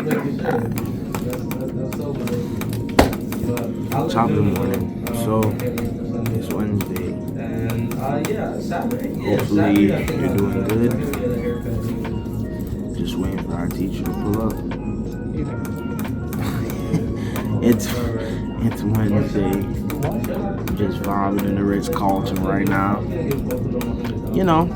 Top of the morning. So it's Wednesday. Hopefully you're doing good. Just waiting for our teacher to pull up. It's Wednesday. Just vibing in the Ritz-Carlton right now. You know,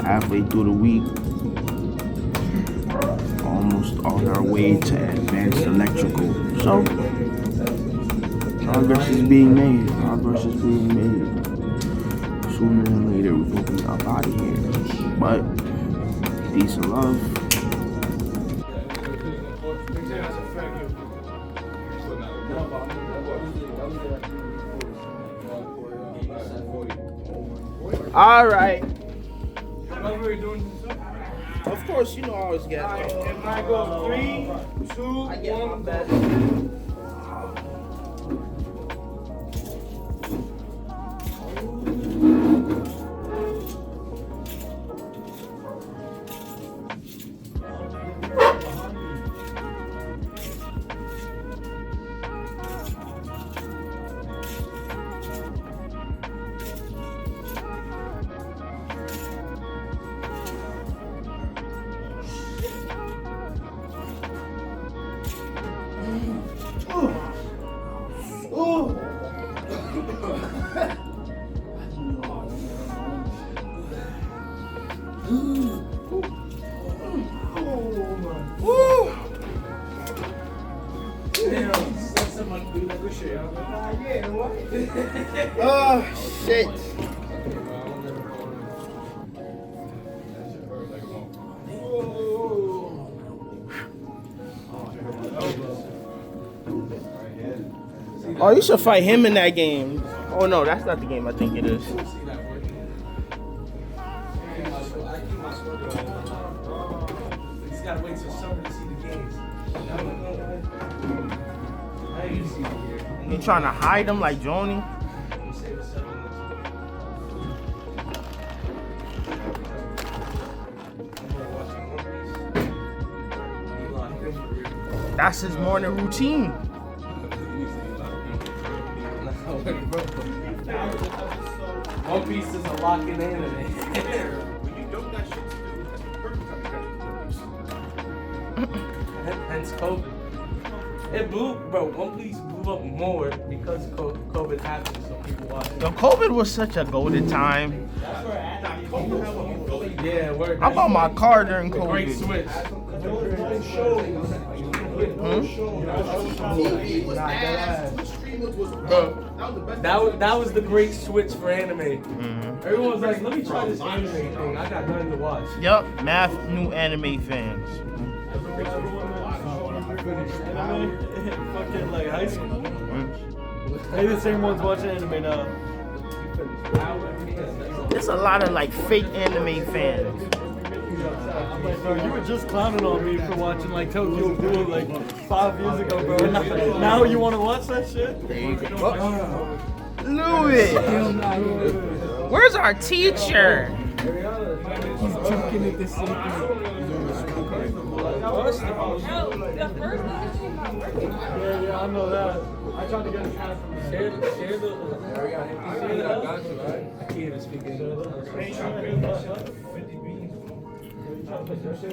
halfway through the week. Almost on our way to advanced electrical. So, progress is being made. Sooner than later, we're going to be up out of here. But, peace and love. All right. Of course, you know I always get. If I go 3, 2, 1, Oh, shit. Oh, you should fight him in that game. Oh, no, that's not the game I think it is. gotta wait till summer to see the games. You trying to hide him like Joni? That's his morning routine. One Piece is a lock-in anime. When you don't got shit to do, that's the perfect time to get Hence COVID. It blew, bro. One Piece blew up more because COVID happened, so people watch it. Yo, COVID was such a golden time. Yeah, word. I bought my car during The Great COVID. Switch. Bro, that was the Great Switch for anime. Everyone was like, let me try this anime thing. I got nothing to watch. Yup, math new anime fans. Fucking like high school. They the same ones watching anime now. There's a lot of like fake anime fans. I'm like, bro, you were just clowning on me for watching like Tokyo Ghoul like 5 years ago, bro. Now you want to watch that shit? Louis, where's our teacher? He's joking at the same time. Yeah, I know that. I tried to get a pass from Share the. I got you, right? I can't even speak English.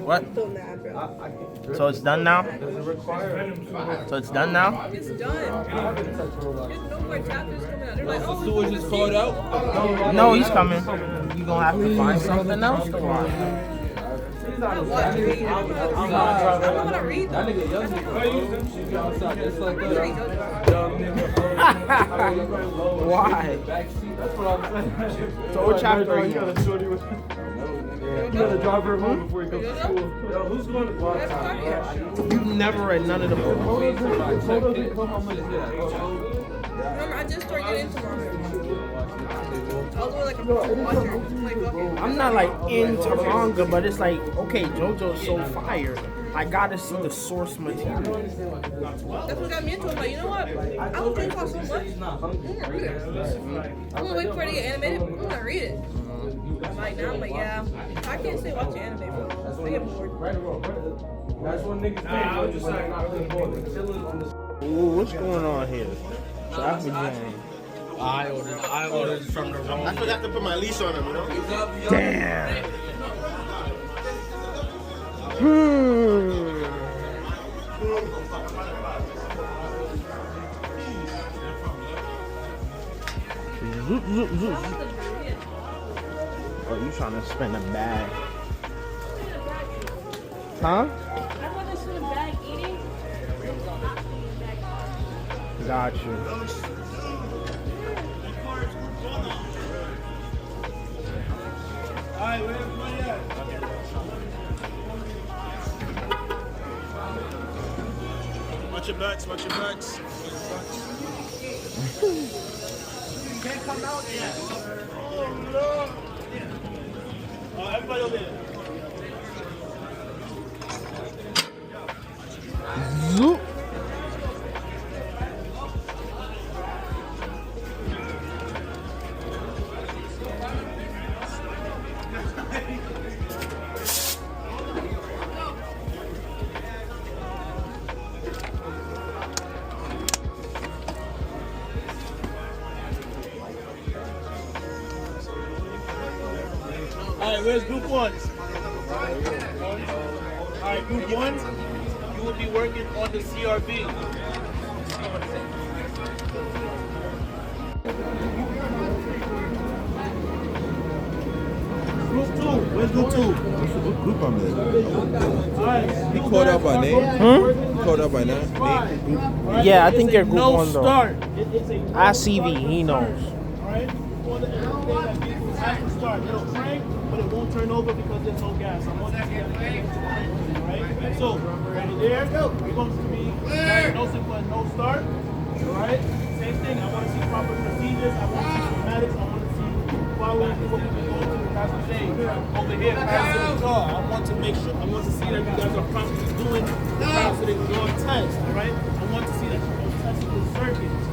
What? So it's done now? Does it require? So it's done now? It's done. There's no more chapters coming out. They're like, oh, The sewage is called out. No, he's coming. You gonna have to find something else to watch. I'm not watching it. I don't want to read them. Why? So what chapter are you on? You gotta drive her home before you go to school. Yo, who's going to watch? You've never read none of the books. Remember, I just started getting into manga. I was more like a watcher. Like, okay. I'm not like into manga, but it's like, okay, JoJo's so fire. I gotta see the source material. That's what got me into it. I'm like, you know what? I love Dragon Ball so much. I'm gonna read it. I'm gonna wait for it to get animated. I'm gonna read it. Like now, I'm like, yeah, I can't stay watching anime, bro. I get bored. That's what niggas think. I was just like, not playing ball. Like, chilling on the. Ooh, what's going on here? Traffic jam. I ordered from the wrong. I forgot to put my leash on him, you know? Damn. Zoop, zoop, zoop. Oh, you trying to spin a bag? Huh? Got you. Alright, where everybody at? Watch your backs, watch your backs. You can't come out yet. Oh, no. Everybody over there. Zoop. Alright, where's group one? Alright, group one, you will be working on the CRB. Group two, where's group two? What group I'm in? Alright, You called out by name? You called out by name? Yeah, I think you're group no one though. start. It's a ICV, he knows. Alright, before the end of the day, that vehicle has to start. It'll crank, but it won't turn over because there's no gas. I want to see that vehicle crank, alright? So, right there, we're going to be diagnosing for a no start, alright? Same thing, I want to see proper procedures, I want to see schematics, I want to see following what we've been going through the past few days. Over here, passing the car, I want to make sure, I want to see that you guys are properly doing the positive door test, alright? I want to see that you're testing the circuits.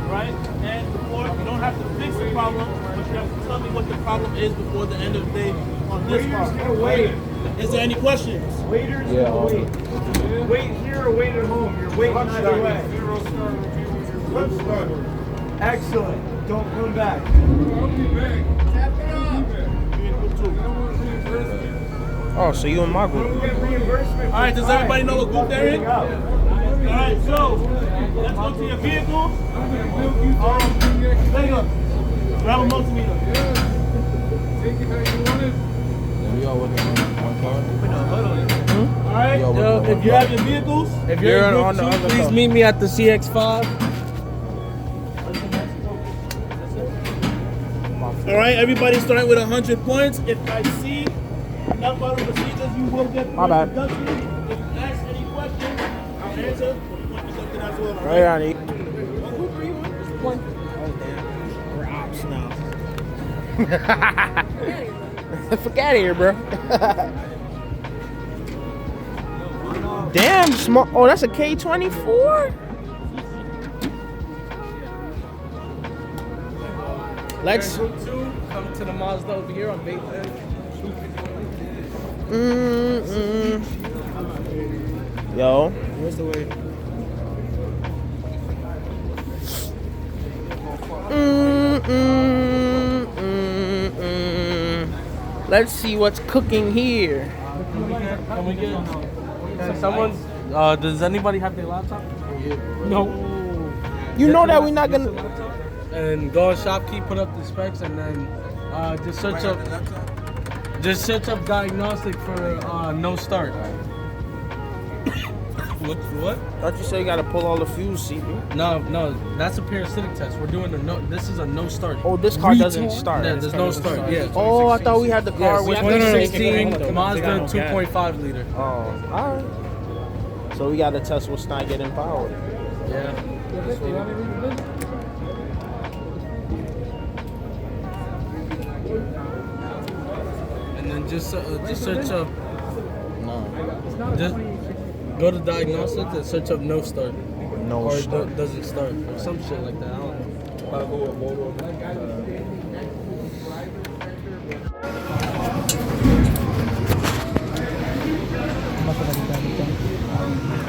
Right? And before, you don't have to fix the problem, but you have to tell me what the problem is before the end of the day on this part. Right? Is there any questions? Waiters wait. Wait here or wait at home. You're waiting either way. Excellent. Don't come back. Oh, so you in my group? Alright, does everybody know what group they're in? Alright, so let's go to your vehicles. There you go. Grab a multimeter. We all working on one car? Alright, if you have your vehicles, If you're You're in on the group two, other please side. meet me at the CX5. alright, everybody starting with 100 points. If I see enough other procedures, you will get My bad. reduction. If you ask any questions, I'll answer. But you want to do something as well, Right on it. What group are you in? One. Oh damn, we're ops now. Fuck out of here, bro. Damn, small. Oh, that's a K24. Let's. Group 2, come to the Mazda over here on Bay 10. Yo. Where's the way? Let's see what's cooking here. Can we get someone's? Does anybody have their laptop? No. You know that we're not gonna. And go on Shopkey, put up the specs, and then just search up diagnostic for no start. What? Thought you said you gotta pull all the fuse, CB. No, that's a parasitic test. We're doing this is a no start. Oh, this car doesn't start. Yeah, there's no start. Yeah. Oh, I thought we had the car with. 2016 Mazda 2.5 liter. Oh, alright. So we gotta test what's not getting powered. Yeah. And then just search up. No. Just go to diagnostics and search up no start. No Or start. doesn't start. Or some shit like that. I don't know.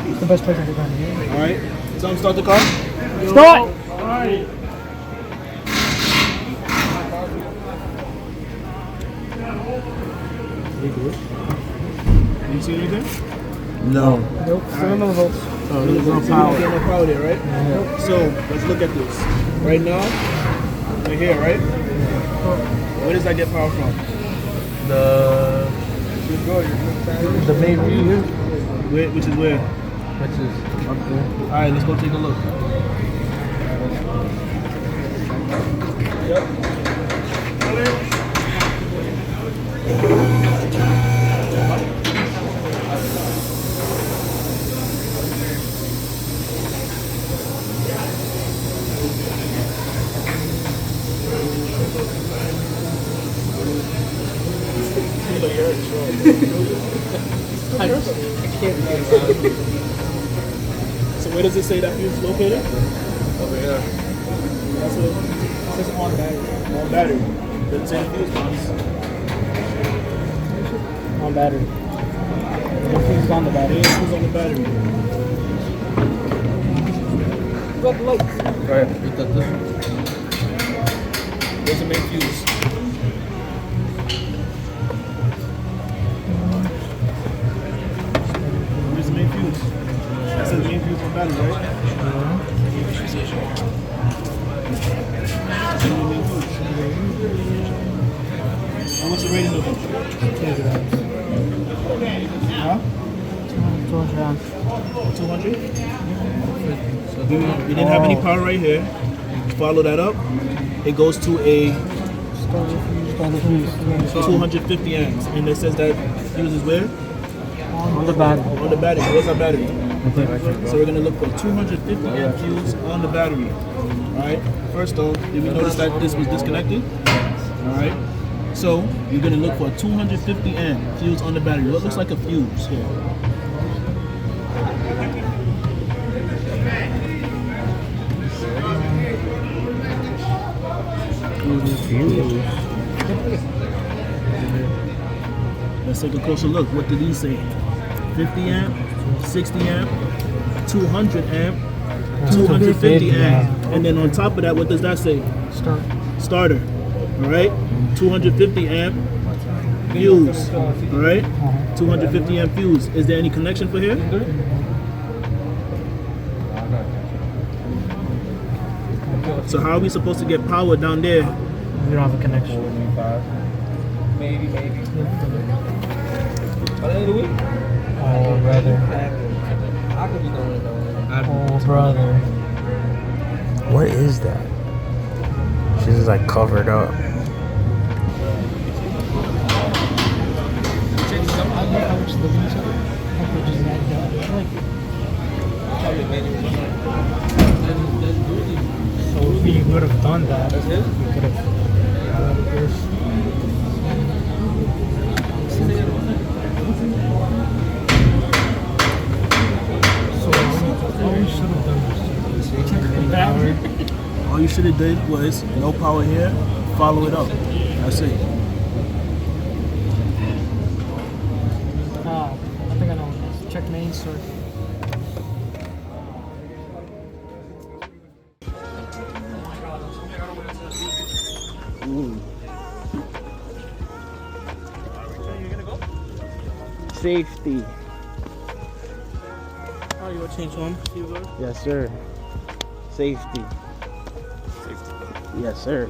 It's the best place I've done. All right. So I'm start the car. Start! All right. You see anything? No. Nope. Still no votes. Oh, there's no power. There's no power there, right? Yeah. So let's look at this. Right now, we're here, right? Where does that get power from? The main view. Where, which is where? Which is up there. All right, let's go take a look. So where does it say that fuse is located? Over here. That's what it says on battery. On battery. Does it say the fuse box? On battery. The fuse is on the battery. Yeah, fuse on the battery. Got the lights. Right. You got this one. Where's the main fuse? Where's the main fuse? That says main fuse on battery, right? And what's the rating of it? Huh? 200? We didn't have any power right here. Follow that up. It goes to a 250 amps. And it says that fuse is where? On the battery. On the battery. Where's our battery? So we're going to look for 250 amp fuse on the battery. Alright. First off, did we notice that this was disconnected? Alright. So you're going to look for a 250 amp fuse on the battery. What looks like a fuse here? Let's take a closer look. What did he say? 50 amp, 60 amp, 200 amp, 250 amp. And then on top of that, what does that say? Starter. All right? 250 amp fuse. All right? 250 amp fuse. Is there any connection for here? So how are we supposed to get power down there? We don't have a connection. Maybe. Oh, brother. I could be doing it though. Oh, brother. What is that? She's just like covered up. So if we would have done that, we could have. All you should have did was no power here, follow it up. That's it. I think I know. Check main source. Safety. Oh, you want to change home? Yes, sir. Safety. Yes, sir.